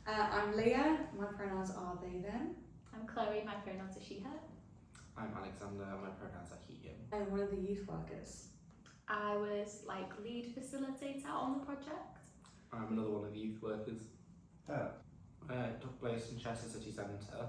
I'm Leah, my pronouns are they, them. I'm Chloe, my pronouns are she, her. I'm Alexander, my pronouns are he, him. I'm one of the youth workers. I was lead facilitator on the project. I'm another one of the youth workers. Oh. It took place in Cheshire City Centre.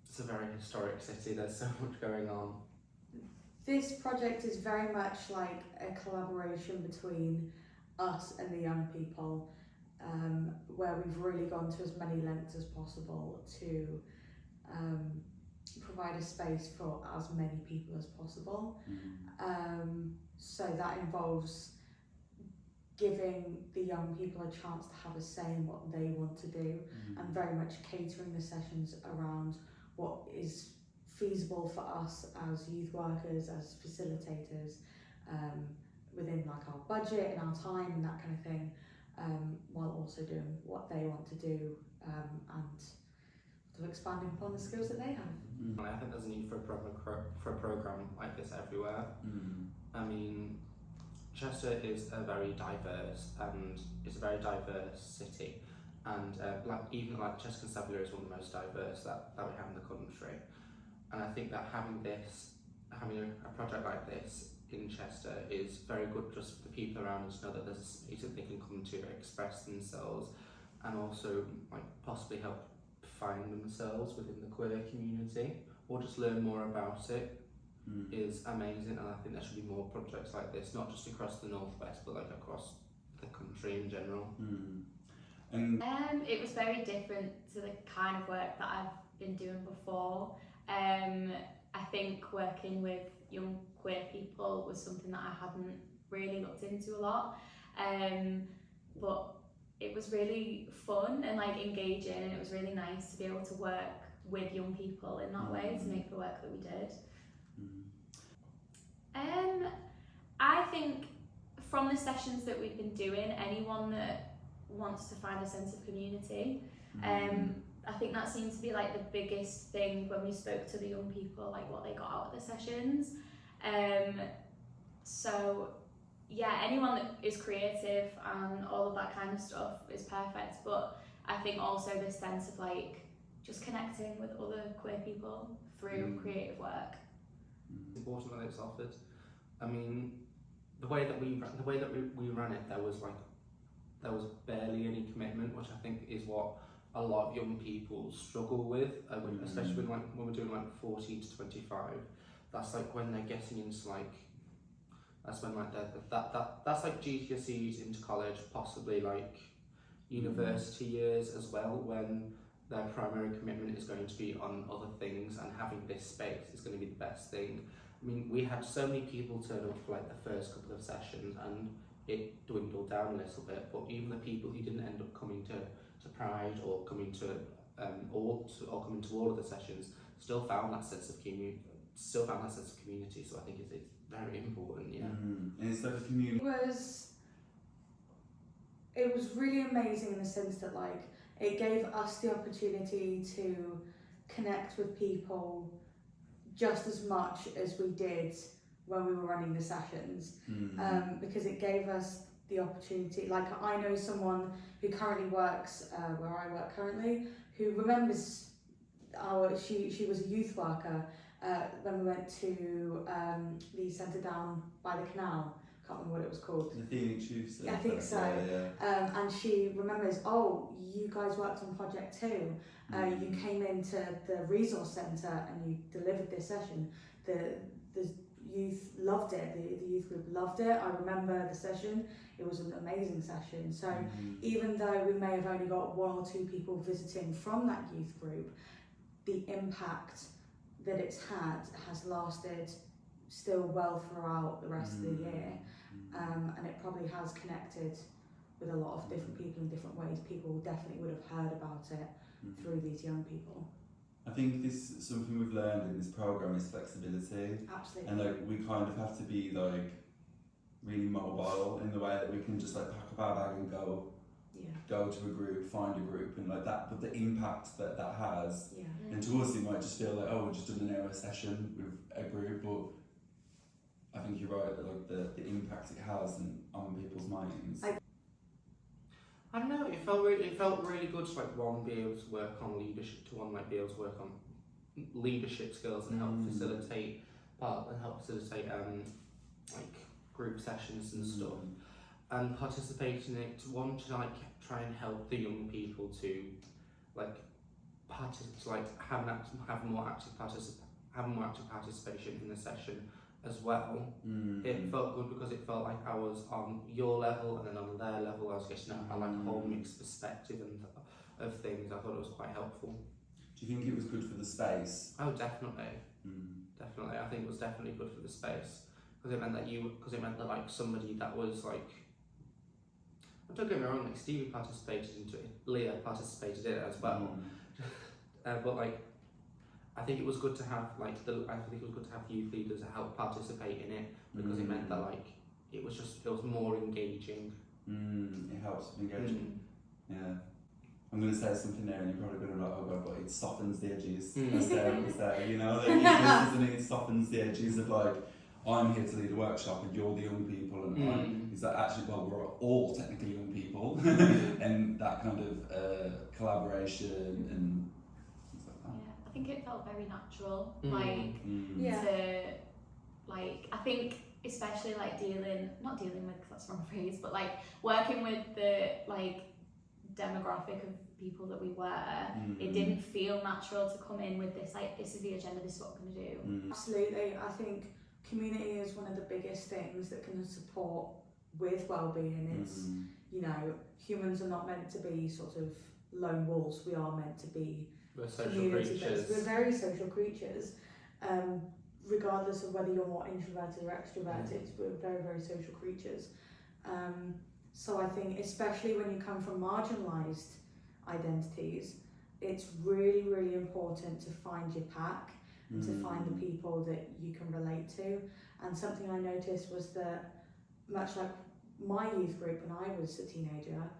It's a very historic city, there's so much going on. This project is very much like a collaboration between us and the young people, where we've really gone to as many lengths as possible to provide a space for as many people as possible. So that involves giving the young people a chance to have a say in what they want to do, and very much catering the sessions around what is feasible for us as youth workers, as facilitators, within our budget and our time and that kind of thing, while also doing what they want to do, and sort of expanding upon the skills that they have. I think there's a need for a programme like this everywhere. I mean, Chester is a very diverse city, and even Chester Constabulary is one of the most diverse that we have in the country. And I think that having a project like this in Chester is very good just for the people around us to know that there's a space that they can come to express themselves, and also possibly help find themselves within the queer community, or just learn more about it. Is amazing, and I think there should be more projects like this, not just across the northwest, but across the country in general. It was very different to the kind of work that I've been doing before. I think working with young queer people was something that I hadn't really looked into a lot, but it was really fun and engaging, and it was really nice to be able to work with young people in that way to make the work that we did. I think from the sessions that we've been doing, anyone that wants to find a sense of community, I think that seemed to be the biggest thing when we spoke to the young people, what they got out of the sessions. So yeah, anyone that is creative and all of that kind of stuff is perfect, but I think also this sense of just connecting with other queer people through creative work. It's important that it's offered. I mean, the way that we ran it, there was barely any commitment, which I think is what a lot of young people struggle with, especially when we're doing 14 to 25. That's when they're getting into that's when that's GCSEs into college, possibly university years as well, when their primary commitment is going to be on other things, and having this space is going to be the best thing. I mean, we had so many people turn up for the first couple of sessions, and it dwindled down a little bit, but even the people who didn't end up coming to Pride or coming to all of the sessions still found that sense of community. So I think it's very important. Yeah. And it's a community. It was really amazing in the sense that it gave us the opportunity to connect with people just as much as we did when we were running the sessions, because it gave us the opportunity. I know someone who currently works where I work currently, who remembers she was a youth worker when we went to the centre down by the canal. Can't remember what it was called. The Phoenix Youth Centre. Yeah, I think so. Yeah. And she remembers, you guys worked on Project 2. You came into the resource centre and you delivered this session. The youth loved it. The youth group loved it. I remember the session. It was an amazing session. So even though we may have only got 1 or 2 people visiting from that youth group, the impact that it's had has lasted still well throughout the rest of the year, and it probably has connected with a lot of different people in different ways. People definitely would have heard about it through these young people. I think something we've learned in this programme is flexibility. Absolutely. And we kind of have to be really mobile in the way that we can just pack up our bag and go to a group, find a group, and that. But the impact that has, and to us it might just feel we're just doing an hour session with a group, but I think you're right, the impact it has on people's minds. I don't know. It felt really good to be able to work on leadership, be able to work on leadership skills and help facilitate group sessions and stuff, and participate in it. To try and help the young people to have more active participation in the session as well. It felt good because it felt like I was on your level and then on their level. I was getting a whole mixed perspective of things. I thought it was quite helpful. Do you think it was good for the space? Oh, definitely. Definitely. I think it was definitely good for the space because it meant that somebody that was don't get me wrong, Stevie participated into it, Leah participated in it as well. But I think it was good to have youth leaders help participate in it because it meant that it was more engaging. It helps with engagement. Yeah. I'm going to say something there and you're probably going to be like, oh god, but it softens the edges. As Sarah was there, you know? It softens the edges of I'm here to lead a workshop and you're the young people and is that actually, well, we're all technically young people and that kind of collaboration and things like that. Yeah, I think it felt very natural, I think especially not dealing with, that's the wrong phrase, but working with the demographic of people that we were, it didn't feel natural to come in with this this is the agenda, this is what we're going to do. Absolutely. I think community is one of the biggest things that can support with well-being. It's humans are not meant to be sort of lone wolves. We are meant to be community-based. We're very social creatures, regardless of whether you're more introverted or extroverted. We're very, very social creatures. So I think, especially when you come from marginalised identities, it's really, really important to find your pack and to find the people that you can relate to. And something I noticed was that, much like my youth group when I was a teenager,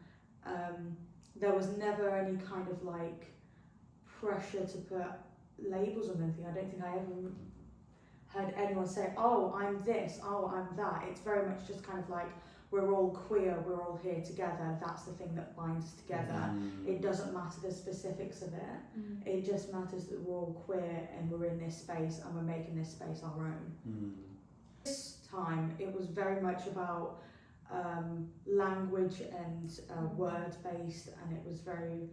there was never any kind of pressure to put labels on anything. I don't think I ever heard anyone say, oh, I'm this, oh, I'm that. It's very much just kind of we're all queer, we're all here together, that's the thing that binds us together. It doesn't matter the specifics of it, it just matters that we're all queer and we're in this space and we're making this space our own. This time it was very much about language and word-based, and it was very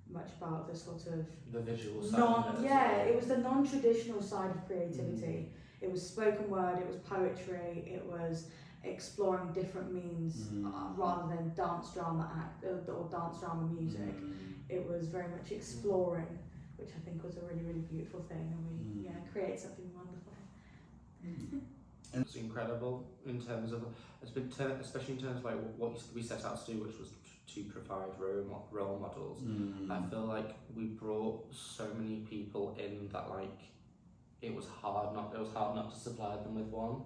much about the sort of the visual side. It was the non-traditional side of creativity. It was spoken word, it was poetry, it was exploring different means rather than dance drama or dance drama music. It was very much exploring, which I think was a really, really beautiful thing, and we created something wonderful. It's incredible in terms of especially in terms of what we set out to do, which was to provide role models. I feel like we brought so many people in that it was hard not to supply them with one.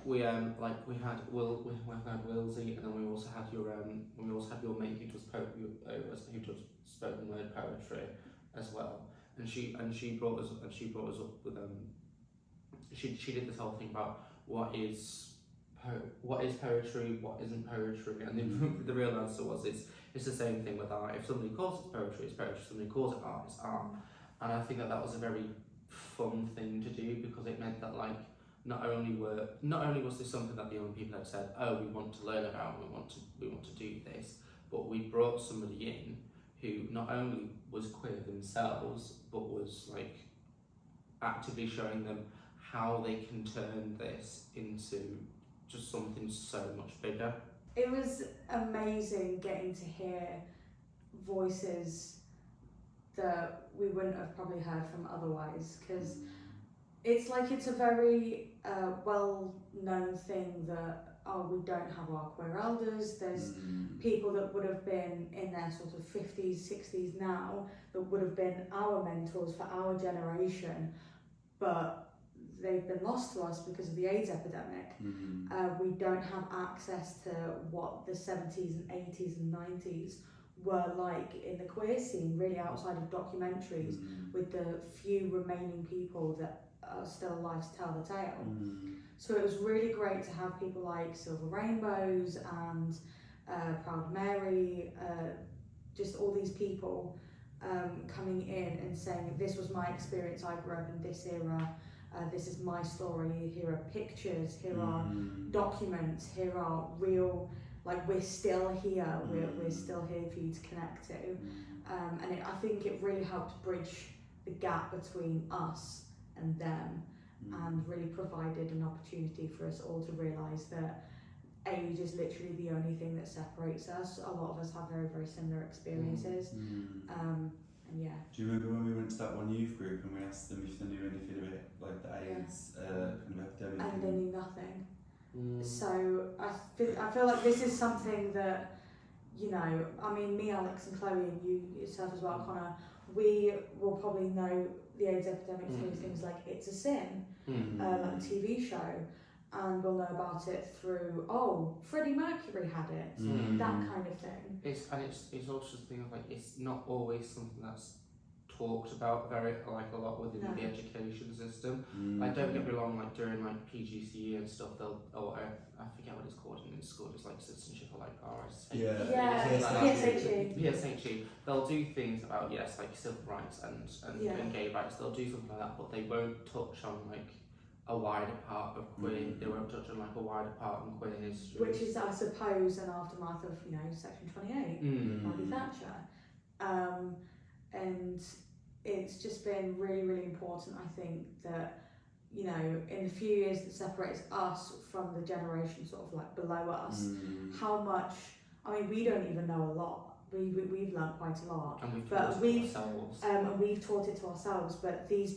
We had Willsy, and then we also had your mate who does spoken word poetry as well, and she brought us up with she did this whole thing about what is poetry, what isn't poetry, and the real answer was it's the same thing with art. If somebody calls it poetry, it's poetry. If somebody calls it art, it's art. And I think that was a very fun thing to do because it meant that not only was this something that the young people had said, oh, we want to learn about, we want to do this, but we brought somebody in who not only was queer themselves, but was actively showing them how they can turn this into just something so much bigger. It was amazing getting to hear voices that we wouldn't have probably heard from otherwise, because it's a very well-known thing that we don't have our queer elders. There's people that would have been in their sort of 50s, 60s now that would have been our mentors for our generation, but they've been lost to us because of the AIDS epidemic. We don't have access to what the 70s and 80s and 90s were like in the queer scene, really outside of documentaries, with the few remaining people that are still alive to tell the tale. So it was really great to have people like Silver Rainbows and Proud Mary, just all these people coming in and saying, this was my experience, I grew up in this era, this is my story, here are pictures, here are documents, here are real, like, we're still here, we're still here for you to connect to. And I think it really helped bridge the gap between us and them, and really provided an opportunity for us all to realise that age is literally the only thing that separates us. A lot of us have very, very similar experiences. And yeah. Do you remember when we went to that one youth group and we asked them if they knew anything about like the AIDS kind of epidemic? And they knew nothing. So I feel like this is something that, you know, I mean, me, Alex and Chloe, and you yourself as well, Connor, we will probably know the AIDS epidemic through things like It's a Sin, like the TV show, and we'll know about it through, oh, Freddie Mercury had it, that kind of thing. It's also the thing of, like, it's not always something that's talked about a lot within the education system. Like, don't get me wrong, like during like PGCE and stuff, I forget what it's called in school, it's like citizenship or like PSHE. They'll do things about, yes, like civil rights and gay rights, they'll do something like that, but they won't touch on like a wider part of queer, they won't touch on like a wider part of queer history. Which is, I suppose, an aftermath of, you know, Section 28, Maggie Thatcher. And it's just been really, really important, I think, that, you know, in the few years that separates us from the generation sort of like below us, how much, I mean, we don't even know a lot. We've learned quite a lot. And we've taught it to ourselves. And we've taught it to ourselves, but they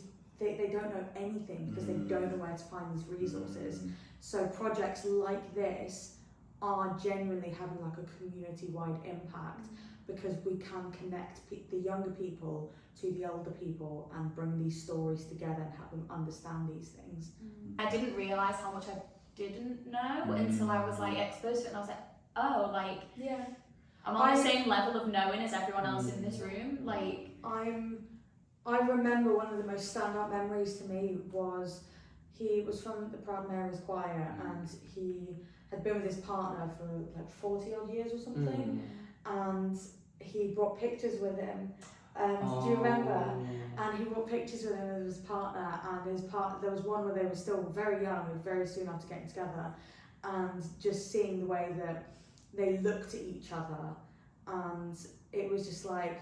don't know anything because they don't know where to find these resources. So projects like this are genuinely having like a community-wide impact, because we can connect the younger people to the older people and bring these stories together and help them understand these things. I didn't realise how much I didn't know until I was like exposed to it, and I was like, oh, like, I'm on the same level of knowing as everyone else in this room. Like, I remember one of the most standout memories to me was, he was from the Proud Mary's choir, and he had been with his partner for like 40 odd years or something, and he brought pictures with him. Do you remember? And he brought pictures with him with his partner, and there was one where they were still very young and very soon after getting together, and just seeing the way that they looked at each other, and it was just like,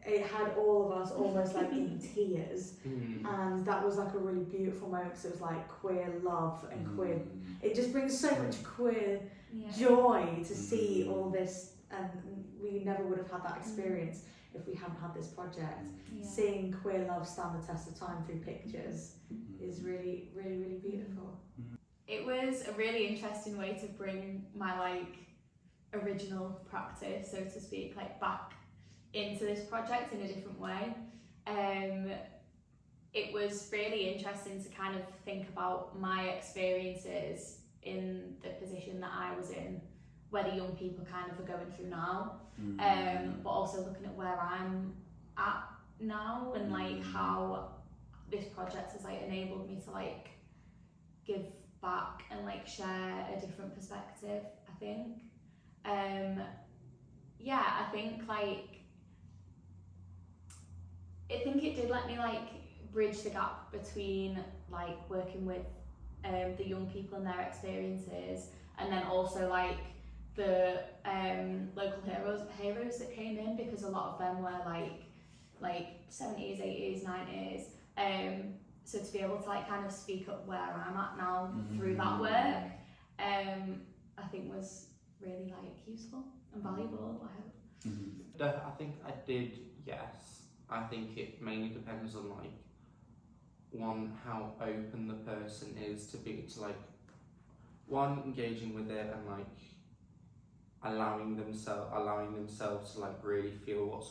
it had all of us almost like in tears, and that was like a really beautiful moment, because it was like queer love and queer, it just brings so much queer joy to see all this, and we never would have had that experience if we hadn't had this project. Seeing queer love stand the test of time through pictures is really, really, really beautiful. It was a really interesting way to bring my like original practice, so to speak, like back into this project in a different way. It was really interesting to kind of think about my experiences in the position that I was in, where the young people kind of are going through now, but also looking at where I'm at now, and like how this project has like enabled me to like give back and like share a different perspective, I think. I think it did let me like bridge the gap between like working with the young people and their experiences, and then also like the local heroes that came in, because a lot of them were like 70s, 80s, 90s. So to be able to like kind of speak up where I'm at now through that work, I think was really like useful and valuable, I hope. I think I did, yes. I think it mainly depends on like, one, how open the person is to like, one, engaging with it and like allowing themselves to like really feel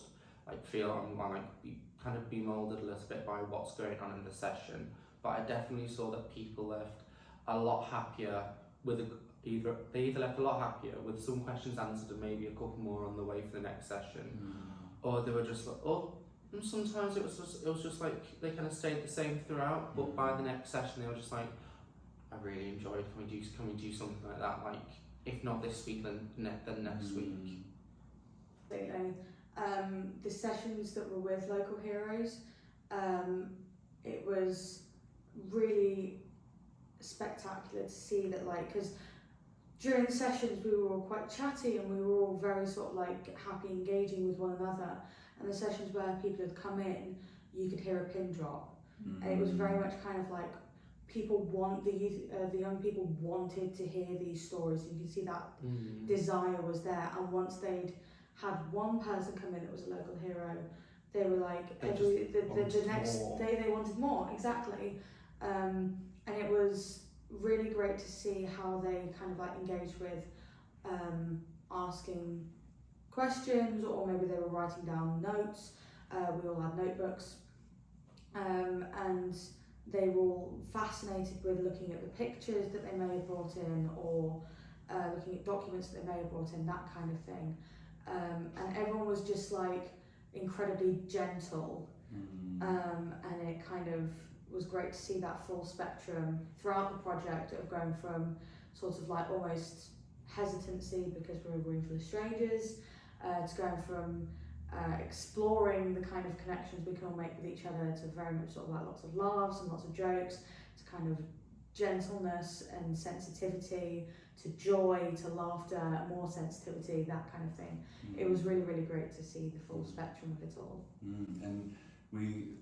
be molded a little bit by what's going on in the session. But I definitely saw that people left a lot happier with they either left a lot happier with some questions answered and maybe a couple more on the way for the next session, or they were just like, and sometimes it was just like they kind of stayed the same throughout, but by the next session they were just like, I really enjoyed, can we do something like that, like if not this week, then next week. Absolutely. The sessions that were with local heroes, it was really spectacular to see that, like, because during the sessions we were all quite chatty and we were all very sort of like happy engaging with one another, and the sessions where people had come in, you could hear a pin drop. And it was very much kind of like the young people wanted to hear these stories. You could see that desire was there, and once they'd had one person come in that was a local hero, they were like the next day they wanted more, exactly. And it was really great to see how they kind of like engaged with asking questions, or maybe they were writing down notes. We all had notebooks, and they were all fascinated with looking at the pictures that they may have brought in, or looking at documents that they may have brought in, that kind of thing. And everyone was just like incredibly gentle, and it kind of was great to see that full spectrum throughout the project of going from sort of like almost hesitancy because we're a room full of strangers, to going from exploring the kind of connections we can all make with each other, to very much sort of like lots of laughs and lots of jokes, to kind of gentleness and sensitivity, to joy, to laughter, more sensitivity, that kind of thing. It was really, really great to see the full spectrum of it all. And we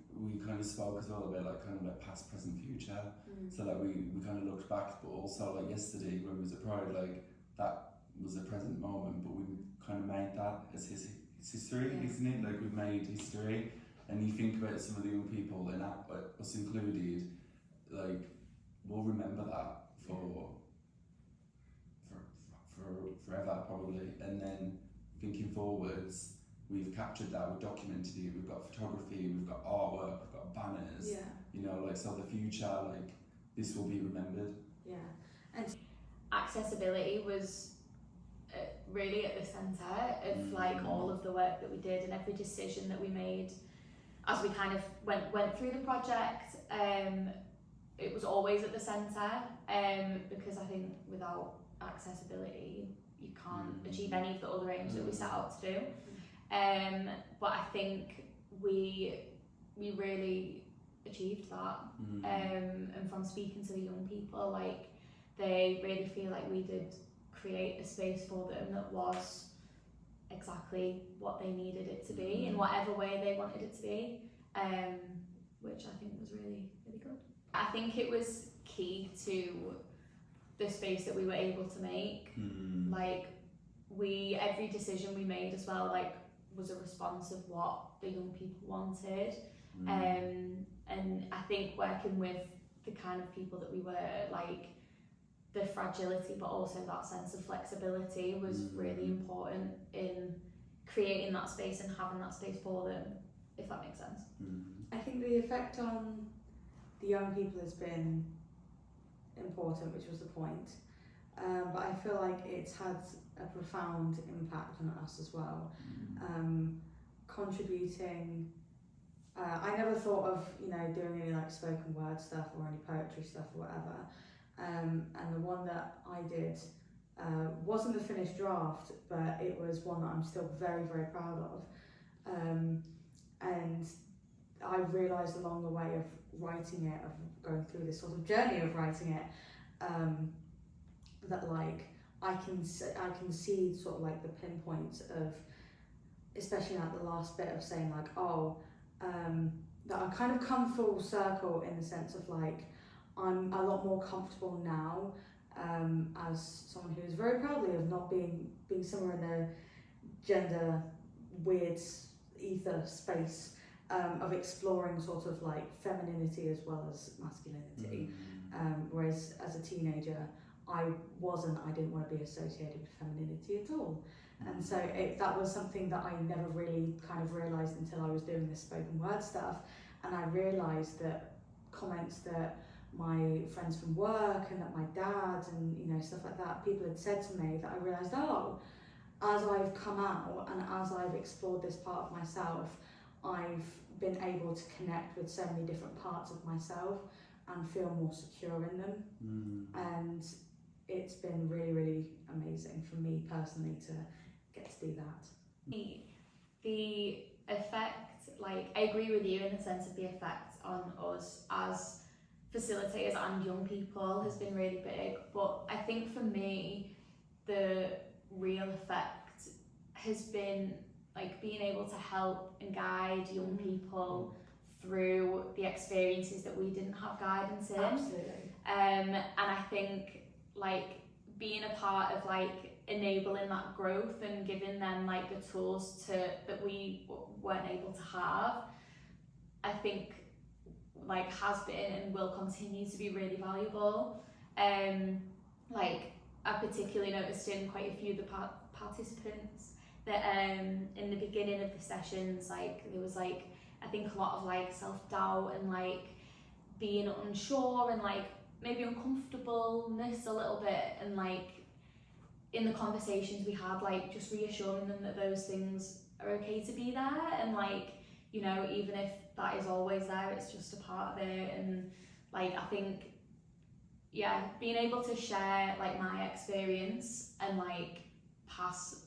kind of spoke as well about like kind of like past, present, future. So like we kind of looked back, but also like yesterday when we was at Pride, like that was a present moment, but we kind of made that as his history, isn't it? Like we've made history, and you think about some of the young people, and us included, like we'll remember that for forever probably. And then thinking forwards, we've captured that, we've documented it, we've got photography, we've got artwork, we've got banners. You know, like so the future, like this will be remembered. And accessibility was really at the centre of like all of the work that we did, and every decision that we made as we kind of went through the project. It was always at the centre, because I think without accessibility you can't achieve any of the other aims that we set out to do. But I think we really achieved that, and from speaking to the young people, like they really feel like we did create a space for them that was exactly what they needed it to be, in whatever way they wanted it to be, which I think was really, really good. I think it was key to the space that we were able to make. Like every decision we made as well, like was a response of what the young people wanted. And I think working with the kind of people that we were, like the fragility but also that sense of flexibility was really important in creating that space and having that space for them, if that makes sense. I think the effect on the young people has been important, which was the point. But I feel like it's had a profound impact on us as well. Contributing, I never thought of, doing any like spoken word stuff or any poetry stuff or whatever. And the one that I did wasn't the finished draft, but it was one that I'm still very, very proud of. And I realised along the way of writing it, of going through this sort of journey of writing it, that like I can see sort of like the pinpoints of, especially like the last bit of saying like, that I kind of come full circle in the sense of like I'm a lot more comfortable now, as someone who is very proudly of not being somewhere in the gender weird ether space, of exploring sort of like femininity as well as masculinity. Whereas as a teenager, I didn't want to be associated with femininity at all. And so that was something that I never really kind of realised until I was doing this spoken word stuff. And I realised that comments that my friends from work and that my dad and stuff like that, people had said to me, that I realised, as I've come out and as I've explored this part of myself, I've been able to connect with so many different parts of myself and feel more secure in them. And it's been really, really amazing for me personally to get to do that. The effect, like, I agree with you in the sense of the effect on us as facilitators and young people has been really big, but I think for me the real effect has been like being able to help and guide young people through the experiences that we didn't have guidance in. Absolutely. And I think like being a part of like enabling that growth and giving them like the tools that we weren't able to have, I think like has been and will continue to be really valuable. Like I particularly noticed in quite a few of the participants that in the beginning of the sessions, like there was like I think a lot of like self-doubt and like being unsure and like maybe uncomfortableness a little bit, and like in the conversations we had, like just reassuring them that those things are okay to be there, and like, you know, even if that is always there, it's just a part of it. And like I think, yeah, being able to share like my experience and like pass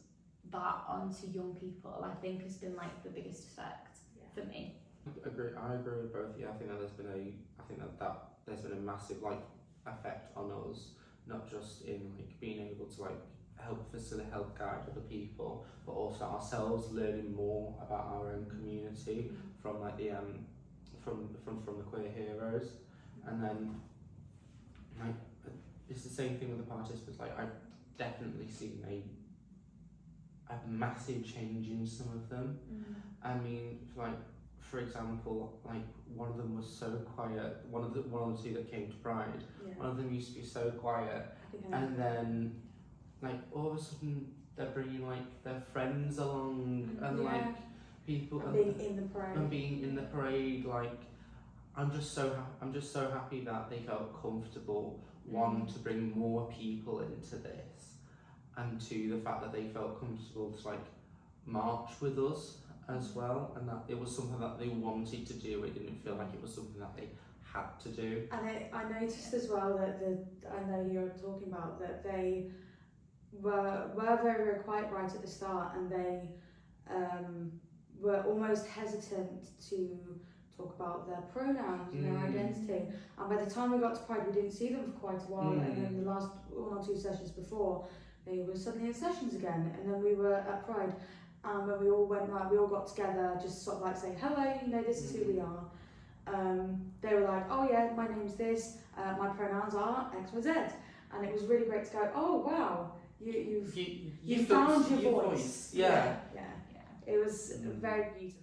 that on to young people, I think has been like the biggest effect for me. I agree with both of you. I think that there's been a massive like effect on us, not just in like being able to like help guide other people, but also ourselves learning more about our own community from like the from the Queer Heroes. And then like it's the same thing with the participants. Like I've definitely seen a massive change in some of them. I mean, like for example, like one of them was so quiet. One of the two that came to Pride, one of them used to be so quiet, and then like all of a sudden they're bringing like their friends along and like people and being in the parade. Like I'm just so happy that they felt comfortable. One, to bring more people into this, and two, the fact that they felt comfortable to like march with us as well, and that it was something that they wanted to do. It didn't feel like it was something that they had to do. And I noticed as well that I know you're talking about that they were very, very quiet right at the start, and they were almost hesitant to talk about their pronouns and their identity. And by the time we got to Pride, we didn't see them for quite a while, and then the last 1 or 2 sessions before, they were suddenly in sessions again, and then we were at Pride. And when we all went round, we all got together, just sort of like saying, hello, you know, this is who we are. They were like, oh yeah, my name's this, my pronouns are X, Y, Z. And it was really great to go, oh wow, you found your voice. Yeah. It was very beautiful.